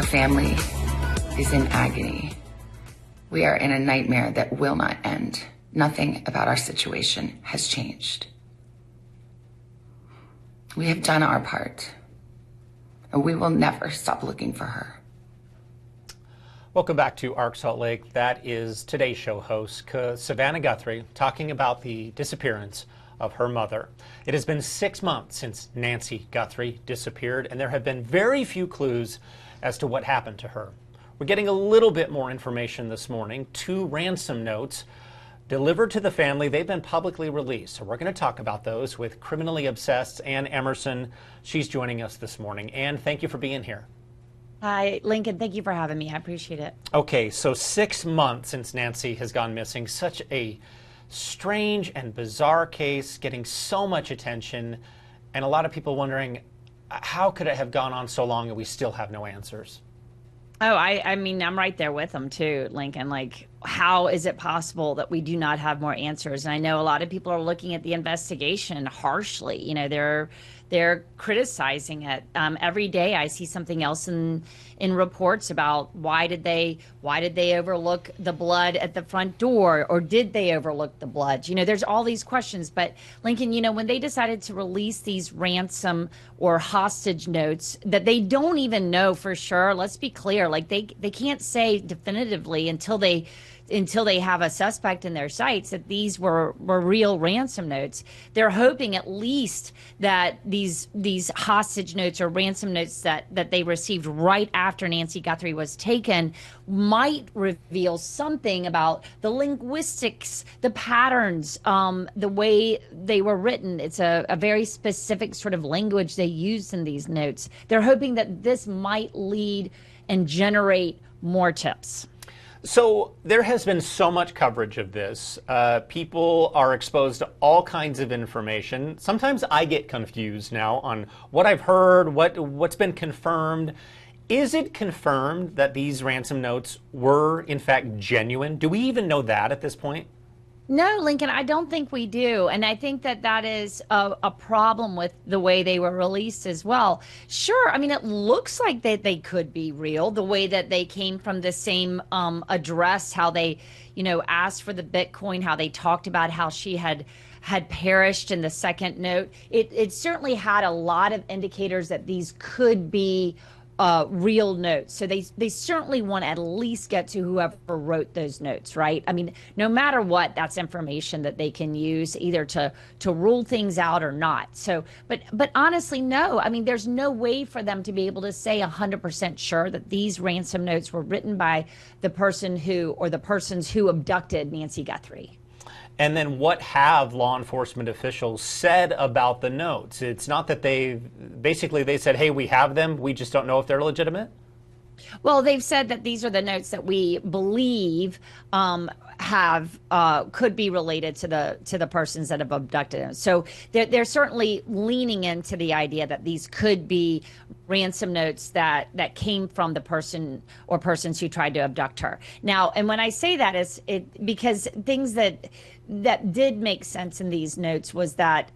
Our family is in agony. We are in a nightmare that will not end. Nothing about our situation has changed. We have done our part, and we will never stop looking for her. Welcome back to Arc Salt Lake. That is today's show host, Savannah Guthrie, talking about the disappearance of her mother. It has been 6 months since Nancy Guthrie disappeared, and there have been very few clues as to what happened to her. We're getting a little bit more information this morning. 2 ransom notes delivered to the family. They've been publicly released. So we're going to talk about those with criminally obsessed Ann Emerson. She's joining us this morning. Ann, thank you for being here. Hi, Lincoln. Thank you for having me. I appreciate it. Okay, so 6 months since Nancy has gone missing. Such a strange and bizarre case, getting so much attention, and a lot of people wondering, how could it have gone on so long and we still have no answers? Oh, I mean, I'm right there with them too, Lincoln. Like, how is it possible that we do not have more answers? And I know a lot of people are looking at the investigation harshly. You know, they're criticizing it. Every day I see something else in reports about why did they overlook the blood at the front door, or did they overlook the blood? You know, there's all these questions. But Lincoln, you know, when they decided to release these ransom or hostage notes that they don't even know for sure, let's be clear, like they can't say definitively until they have a suspect in their sights that these were real ransom notes. They're hoping at least that these hostage notes or ransom notes that they received right after Nancy Guthrie was taken might reveal something about the linguistics, the patterns, the way they were written. It's a very specific sort of language they used in these notes. They're hoping that this might lead and generate more tips. So there has been so much coverage of this. People are exposed to all kinds of information. Sometimes I get confused now on what I've heard, what's been confirmed. Is it confirmed that these ransom notes were in fact genuine? Do we even know that at this point? No, Lincoln, I don't think we do. And I think that is a problem with the way they were released as well. Sure, I mean, it looks like they could be real, the way that they came from the same address, how they, you know, asked for the Bitcoin, how they talked about how she had perished in the second note. It certainly had a lot of indicators that these could be real notes. So they certainly want to at least get to whoever wrote those notes, right? I mean, no matter what, that's information that they can use either to rule things out or not. So, but honestly, no. I mean, there's no way for them to be able to say 100% sure that these ransom notes were written by the person who, or the persons who abducted Nancy Guthrie. And then what have law enforcement officials said about the notes? It's not that they said, hey, we have them, we just don't know if they're legitimate? Well, they've said that these are the notes that we believe could be related to the persons that have abducted them. So they're certainly leaning into the idea that these could be ransom notes that came from the person or persons who tried to abduct her. Now, and when I say that, is it because things that did make sense in these notes was that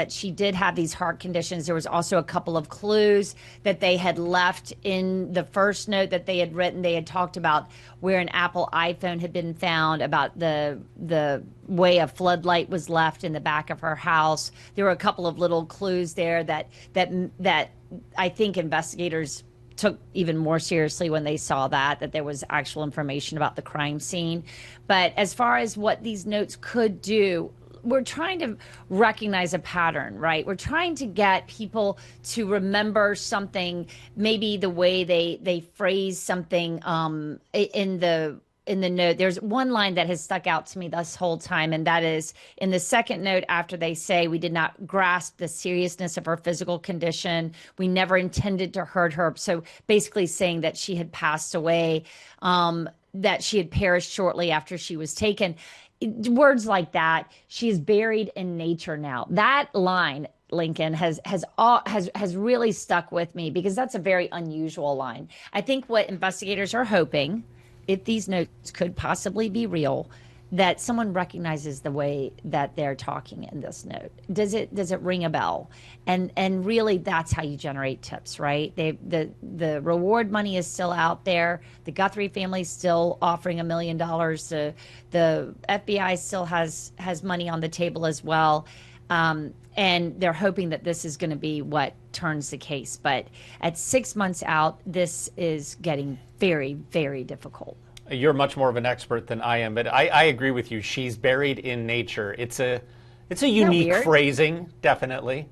she did have these heart conditions. There was also a couple of clues that they had left in the first note that they had written. They had talked about where an Apple iPhone had been found, about the way a floodlight was left in the back of her house. There were a couple of little clues there that I think investigators took even more seriously when they saw that there was actual information about the crime scene. But as far as what these notes could do, we're trying to recognize a pattern, right? We're trying to get people to remember something, maybe the way they phrase something in the note. There's one line that has stuck out to me this whole time, and that is in the second note after they say, we did not grasp the seriousness of her physical condition. We never intended to hurt her. So basically saying that she had passed away, that she had perished shortly after she was taken. Words like that. She is buried in nature now. That line, Lincoln, has really stuck with me because that's a very unusual line. I think what investigators are hoping, if these notes could possibly be real, that someone recognizes the way that they're talking in this note. Does it ring a bell? And really, that's how you generate tips, right? The reward money is still out there. The Guthrie family is still offering $1 million. The FBI still has money on the table as well. And they're hoping that this is going to be what turns the case. But at 6 months out, this is getting very, very difficult. You're much more of an expert than I am, but I agree with you. She's buried in nature. It's a unique phrasing, definitely.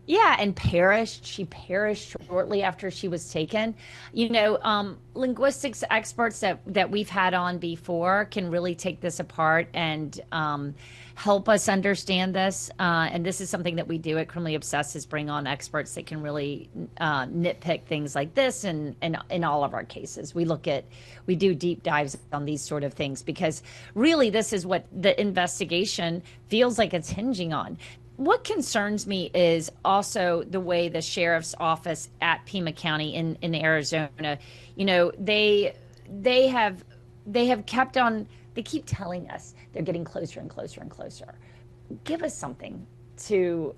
Yeah, and perished. She perished shortly after she was taken. You know, linguistics experts that we've had on before can really take this apart and help us understand this. And this is something that we do at Criminally Obsessed, is bring on experts that can really nitpick things like this. And in all of our cases, we do deep dives on these sort of things, because really this is what the investigation feels like it's hinging on. What concerns me is also the way the sheriff's office at Pima County in Arizona, you know, they have kept on, they keep telling us they're getting closer and closer and closer. Give us something to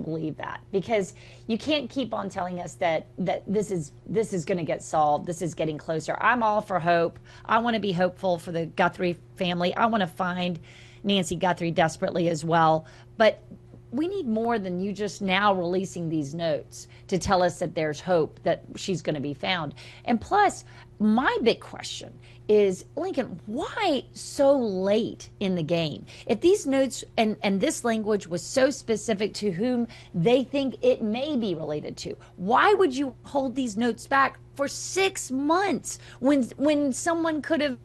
believe that, because you can't keep on telling us that this is going to get solved. This is getting closer. I'm all for hope. I want to be hopeful for the Guthrie family. I want to find Nancy Guthrie desperately as well. But we need more than you just now releasing these notes to tell us that there's hope that she's going to be found. And plus, my big question is, Lincoln, why so late in the game? If these notes and this language was so specific to whom they think it may be related to, why would you hold these notes back for 6 months when someone could have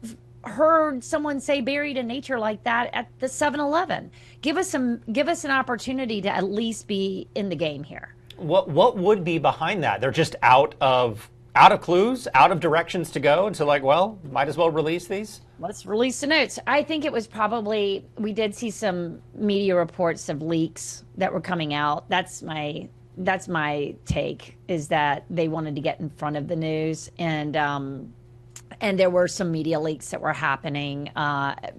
heard someone say buried in nature like that at the 7-Eleven? Give us an opportunity to at least be in the game here. What would be behind that? They're just out of clues, out of directions to go, and so like, well, might as well release these. Let's release the notes. I think it was probably, we did see some media reports of leaks that were coming out. That's my take, is that they wanted to get in front of the news, and there were some media leaks that were happening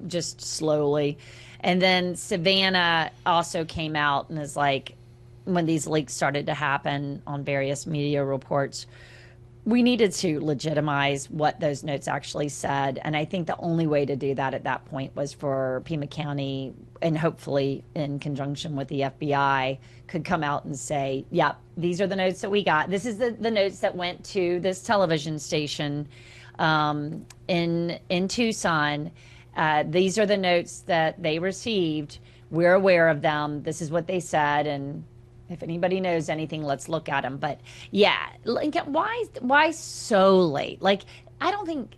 just slowly. And then Savannah also came out and is like, when these leaks started to happen on various media reports, we needed to legitimize what those notes actually said. And I think the only way to do that at that point was for Pima County, and hopefully in conjunction with the FBI, could come out and say, yep, these are the notes that we got. This is the notes that went to this television station in Tucson. These are the notes that they received. We're aware of them. This is what they said. And if anybody knows anything, let's look at them. But yeah, Lincoln, why so late? Like, I don't think,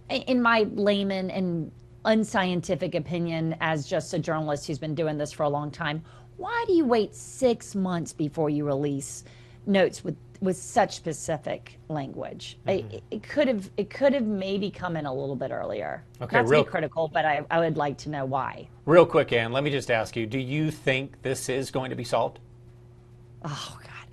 in my layman and unscientific opinion, as just a journalist who's been doing this for a long time, why do you wait 6 months before you release notes with such specific language? Mm-hmm. It could have maybe come in a little bit earlier. Okay, not to be critical, but I would like to know why. Real quick, Ann, let me just ask you, do you think this is going to be solved? Oh, God.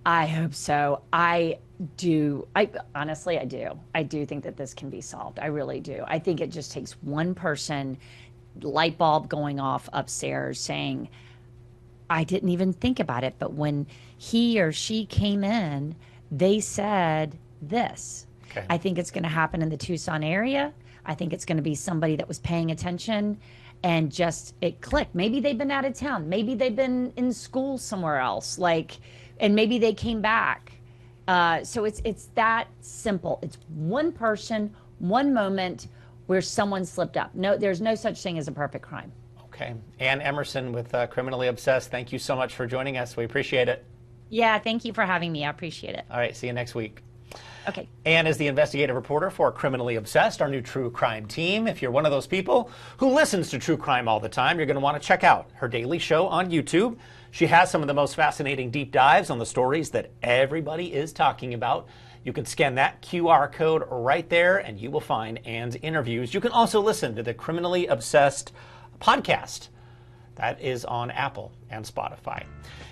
I hope so. I do. Honestly, I do. I do think that this can be solved. I really do. I think it just takes one person, light bulb going off upstairs, saying, I didn't even think about it, but when he or she came in, they said this. Okay. I think it's going to happen in the Tucson area. I think it's going to be somebody that was paying attention and just it clicked. Maybe they've been out of town. Maybe they've been in school somewhere else, and maybe they came back. So it's that simple. It's one person, one moment where someone slipped up. No, there's no such thing as a perfect crime. Okay. Ann Emerson with Criminally Obsessed, thank you so much for joining us. We appreciate it. Yeah, thank you for having me. I appreciate it. All right, see you next week. Okay. Ann is the investigative reporter for Criminally Obsessed, our new true crime team. If you're one of those people who listens to true crime all the time, you're going to want to check out her daily show on YouTube. She has some of the most fascinating deep dives on the stories that everybody is talking about. You can scan that QR code right there, and you will find Ann's interviews. You can also listen to the Criminally Obsessed podcast. That is on Apple and Spotify.